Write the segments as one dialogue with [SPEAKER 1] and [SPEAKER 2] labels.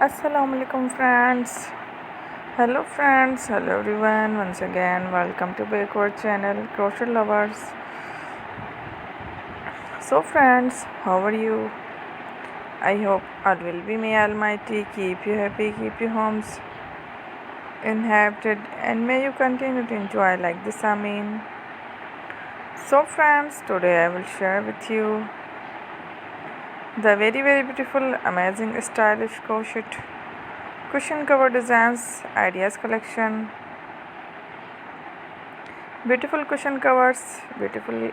[SPEAKER 1] Assalamu alaikum friends. Hello everyone. Once again, welcome to backward channel Crochet Lovers. So friends, how are you? I hope all will be may Almighty keep you happy, keep your homes inhabited, and may you continue to enjoy like this. Amen. So friends, today I will share with you the very beautiful, amazing, stylish crochet cushion cover designs ideas collection. Beautiful cushion covers, beautiful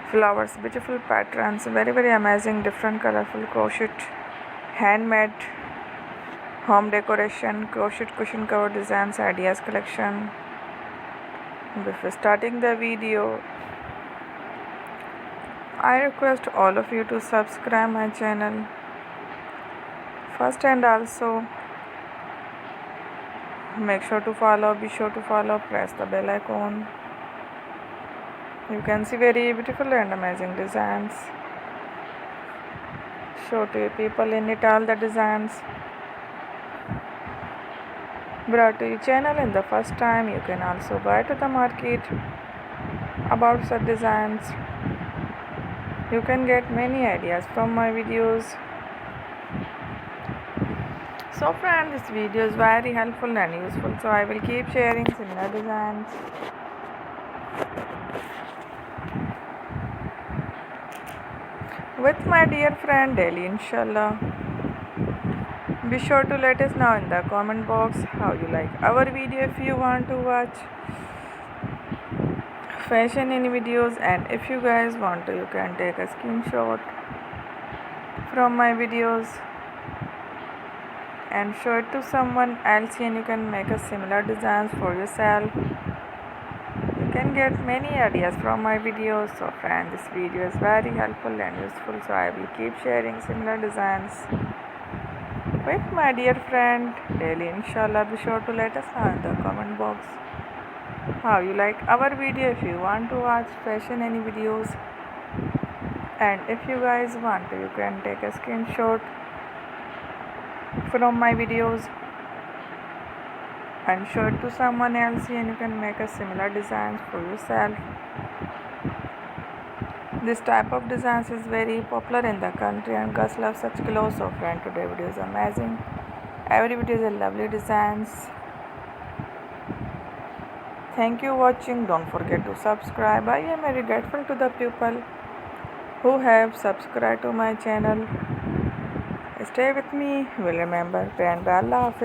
[SPEAKER 1] flowers, beautiful patterns, very amazing, different colorful crochet, handmade, home decoration, crochet cushion cover designs ideas collection. Before starting the video, I request all of you to subscribe my channel first, and also be sure to follow, press the bell icon. You can see very beautiful and amazing designs. Show to people in it all the designs brought to your channel in the first time. You can also buy to the market about such designs. You can get many ideas from my videos. So friends, this video is very helpful and useful, so I will keep sharing similar designs. With my dear friend daily, inshallah. Be sure to let us know in the comment box how you like our video. If you want to watch fashion in videos, and if you guys want to, you can take a screenshot from my videos and show it to someone else, and you can make a similar designs for yourself. You can get many ideas from my videos. So friends, this video is very helpful and useful, so I will keep sharing similar designs with my dear friend daily, inshallah. Be sure to let us know in the comment box how you like our video. If you want to watch fashion any videos, and if you guys want to, you can take a screenshot from my videos and show it to someone else, and you can make a similar designs for yourself. This type of designs is very popular in the country, and girls love such clothes. So friend, today video is amazing. Every video is a lovely designs. Thank you watching. Don't forget to subscribe. I am very grateful to the people who have subscribed to my channel. Stay with me. Will remember. Friend, Allah Hafiz.